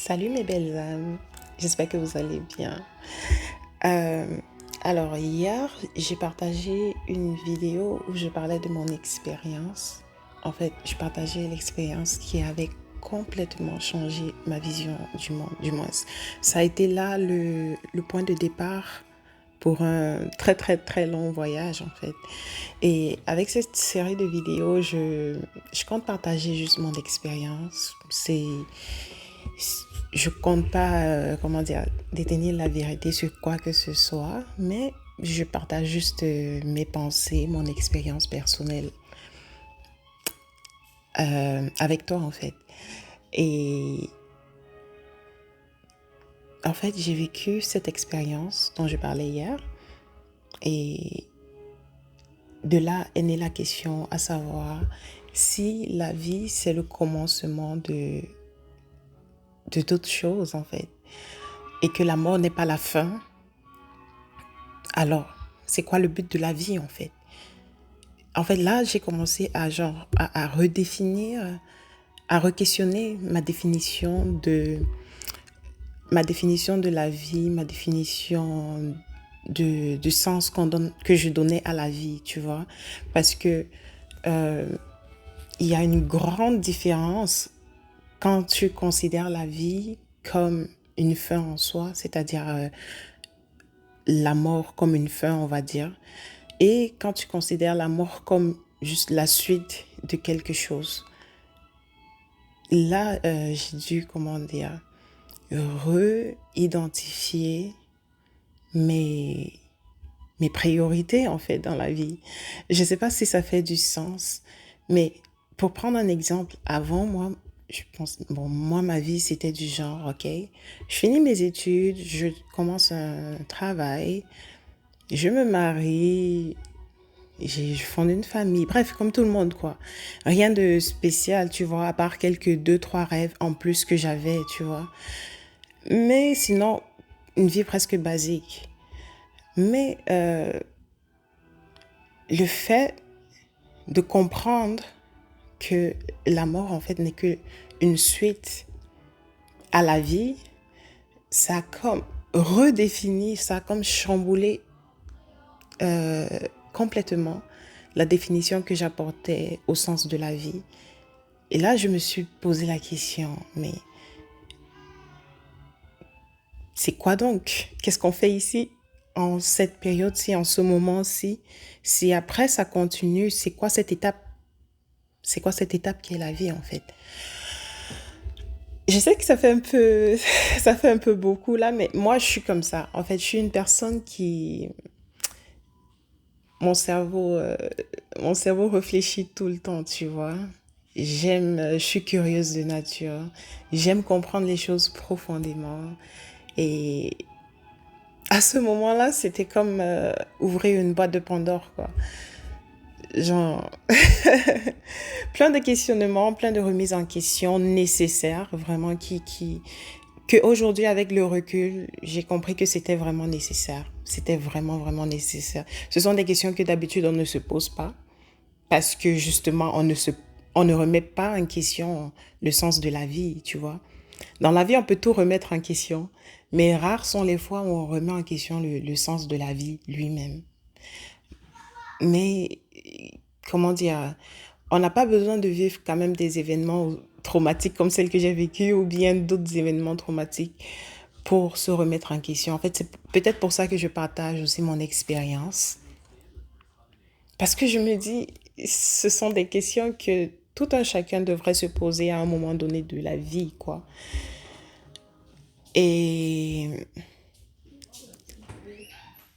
Salut mes belles âmes, j'espère que vous allez bien. Euh, alors hier, j'ai partagé une vidéo où je parlais de mon expérience. En fait, je partageais l'expérience qui avait complètement changé ma vision du monde, du moins. Ça a été là le point de départ pour un très très très long voyage en fait. Et avec cette série de vidéos, je compte partager juste mon expérience. Je compte pas, comment dire, détenir la vérité sur quoi que ce soit, mais je partage juste mes pensées, mon expérience personnelle avec toi en fait. Et en fait, j'ai vécu cette expérience dont je parlais hier et de là est née la question à savoir si la vie c'est le commencement de d'autres choses en fait et que la mort n'est pas la fin. Alors, c'est quoi le but de la vie en fait? En fait, là, j'ai commencé à redéfinir, à re-questionner ma définition de la vie, ma définition du sens que je donnais à la vie, tu vois. Parce que euh, il y a une grande différence quand tu considères la vie comme une fin en soi, c'est-à-dire la mort comme une fin, on va dire, et quand tu considères la mort comme juste la suite de quelque chose. Là, j'ai dû, comment dire, re-identifier mes, mes priorités, en fait, dans la vie. Je ne sais pas si ça fait du sens, mais pour prendre un exemple, avant, moi, je pense, bon, moi, ma vie, c'était du genre, OK, je finis mes études, je commence un travail, je me marie, je fonde une famille, bref, comme tout le monde, quoi. Rien de spécial, tu vois, à part quelques deux, trois rêves en plus que j'avais, tu vois. Mais sinon, une vie presque basique. Mais le fait de comprendre que la mort, en fait, n'est que une suite à la vie, ça a comme redéfini, ça a comme chamboulé complètement la définition que j'apportais au sens de la vie. Et là, je me suis posé la question, mais c'est quoi donc? Qu'est-ce qu'on fait ici en cette période-ci, en ce moment-ci? Si après ça continue, c'est quoi cette étape? C'est quoi cette étape qui est la vie en fait? Je sais que ça fait un peu, ça fait un peu beaucoup là, mais moi je suis comme ça. En fait, je suis une personne qui, mon cerveau, euh, mon cerveau réfléchit tout le temps, tu vois. Je suis curieuse de nature. J'aime comprendre les choses profondément. Et à ce moment-là, c'était comme ouvrir une boîte de Pandore, quoi. Genre, plein de questionnements, plein de remises en question nécessaires, vraiment, que aujourd'hui, avec le recul, j'ai compris que c'était vraiment nécessaire. C'était vraiment, vraiment nécessaire. Ce sont des questions que d'habitude, on ne se pose pas, parce que justement, on ne remet pas en question le sens de la vie, tu vois. Dans la vie, on peut tout remettre en question, mais rares sont les fois où on remet en question le sens de la vie lui-même. Mais, comment dire, on n'a pas besoin de vivre quand même des événements traumatiques comme celles que j'ai vécues ou bien d'autres événements traumatiques pour se remettre en question. En fait, c'est peut-être pour ça que je partage aussi mon expérience. Parce que je me dis, ce sont des questions que tout un chacun devrait se poser à un moment donné de la vie, quoi. Et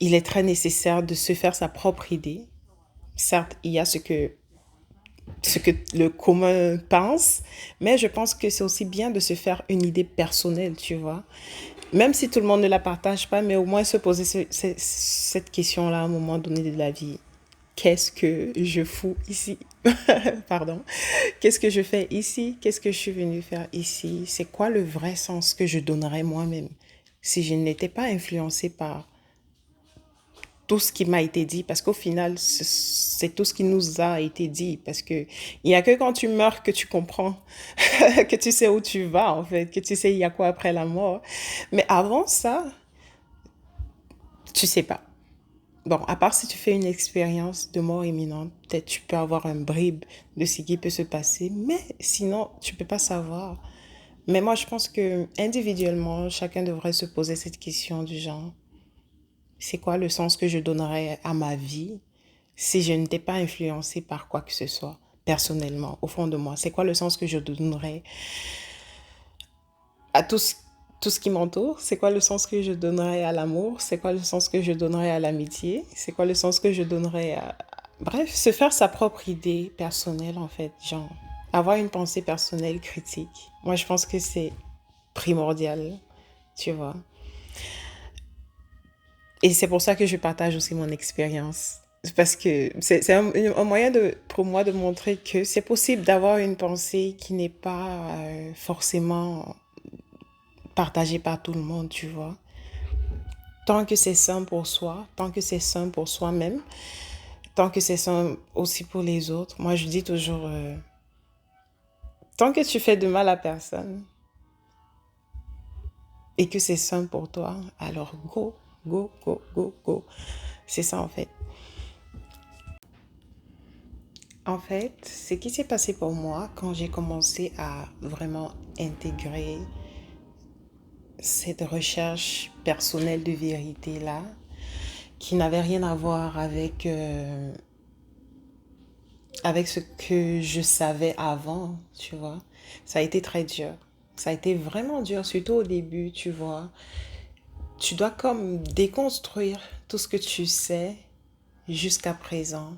il est très nécessaire de se faire sa propre idée. Certes, il y a ce que le commun pense, mais je pense que c'est aussi bien de se faire une idée personnelle, tu vois. Même si tout le monde ne la partage pas, mais au moins se poser cette question-là à un moment donné de la vie. Qu'est-ce que je fous ici? Pardon. Qu'est-ce que je fais ici? Qu'est-ce que je suis venue faire ici? C'est quoi le vrai sens que je donnerais moi-même si je n'étais pas influencée par tout ce qui m'a été dit, parce qu'au final, c'est tout ce qui nous a été dit, parce que il y a que quand tu meurs que tu comprends, que tu sais où tu vas, en fait, que tu sais il y a quoi après la mort. Mais avant ça, tu sais pas. Bon, à part si tu fais une expérience de mort imminente, peut-être tu peux avoir un bribe de ce qui peut se passer, mais sinon, tu peux pas savoir. Mais moi, je pense que individuellement, chacun devrait se poser cette question du genre, c'est quoi le sens que je donnerais à ma vie si je n'étais pas influencée par quoi que ce soit, personnellement, au fond de moi? C'est quoi le sens que je donnerais à tout ce qui m'entoure? C'est quoi le sens que je donnerais à l'amour? C'est quoi le sens que je donnerais à l'amitié? C'est quoi le sens que je donnerais à... Bref, se faire sa propre idée personnelle, en fait, genre, avoir une pensée personnelle critique. Moi, je pense que c'est primordial, tu vois. Et c'est pour ça que je partage aussi mon expérience. Parce que c'est un moyen pour moi de montrer que c'est possible d'avoir une pensée qui n'est pas forcément partagée par tout le monde, tu vois. Tant que c'est sain pour soi, tant que c'est sain pour soi-même, tant que c'est sain aussi pour les autres. Moi, je dis toujours, tant que tu fais de mal à personne et que c'est sain pour toi, alors go, go, go, go, go. C'est ça en fait. En fait, ce qui s'est passé pour moi quand j'ai commencé à vraiment intégrer cette recherche personnelle de vérité-là, qui n'avait rien à voir avec ce que je savais avant, tu vois, ça a été très dur. Ça a été vraiment dur, surtout au début, tu vois. Tu dois comme déconstruire tout ce que tu sais jusqu'à présent,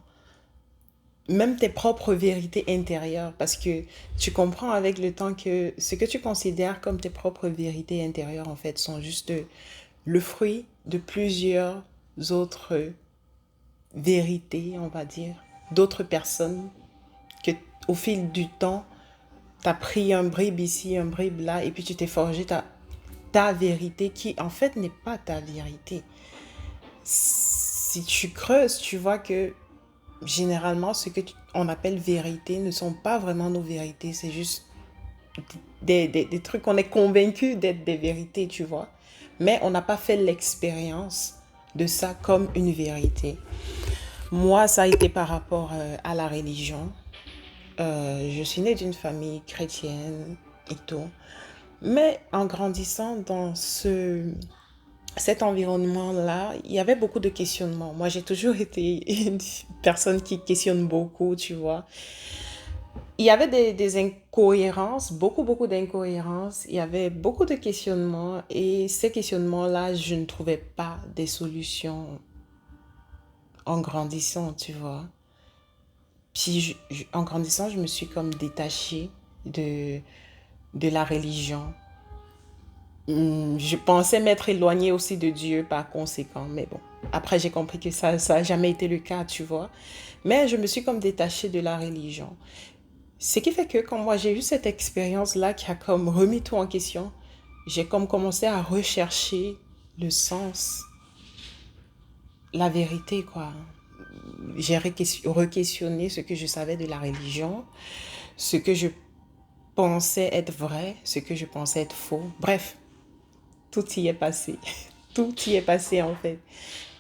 même tes propres vérités intérieures, parce que tu comprends avec le temps que ce que tu considères comme tes propres vérités intérieures, en fait, sont juste le fruit de plusieurs autres vérités, on va dire, d'autres personnes que, au fil du temps, tu as pris un bribe ici, un bribe là, et puis tu t'es forgé ta vérité qui, en fait, n'est pas ta vérité. Si tu creuses, tu vois que généralement, ce que on appelle vérité ne sont pas vraiment nos vérités. C'est juste des trucs qu'on est convaincu d'être des vérités, tu vois. Mais on n'a pas fait l'expérience de ça comme une vérité. Moi, ça a été par rapport à la religion. Je suis née d'une famille chrétienne et tout. Mais en grandissant dans cet environnement-là, il y avait beaucoup de questionnements. Moi, j'ai toujours été une personne qui questionne beaucoup, tu vois. Il y avait des incohérences, beaucoup d'incohérences. Il y avait beaucoup de questionnements et ces questionnements-là, je ne trouvais pas des solutions en grandissant, tu vois. Puis en grandissant, je me suis comme détachée de, de la religion. Je pensais m'être éloignée aussi de Dieu par conséquent, mais bon. Après, j'ai compris que ça n'a jamais été le cas, tu vois. Mais je me suis comme détachée de la religion. Ce qui fait que quand moi j'ai eu cette expérience-là qui a comme remis tout en question, j'ai comme commencé à rechercher le sens, la vérité, quoi. J'ai re-questionné ce que je savais de la religion, ce que je pensais être vrai, ce que je pensais être faux. Bref, tout y est passé. Tout y est passé en fait.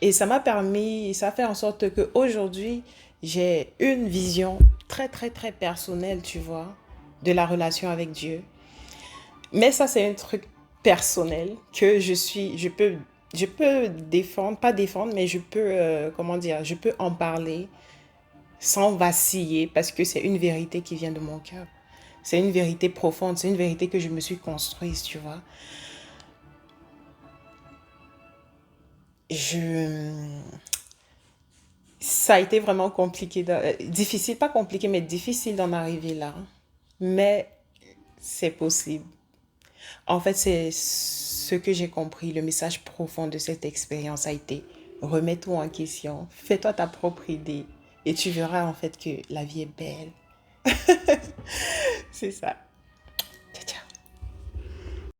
Et ça m'a permis, ça a fait en sorte qu'aujourd'hui, j'ai une vision très personnelle, tu vois, de la relation avec Dieu. Mais ça, c'est un truc personnel que je peux défendre, pas défendre, mais je peux, comment dire, je peux en parler sans vaciller parce que c'est une vérité qui vient de mon cœur. C'est une vérité profonde, c'est une vérité que je me suis construite, tu vois. Je, Ça a été vraiment compliqué, difficile, pas compliqué, mais difficile d'en arriver là. Mais c'est possible. En fait, c'est ce que j'ai compris. Le message profond de cette expérience a été remets-toi en question, fais-toi ta propre idée et tu verras en fait que la vie est belle. C'est ça.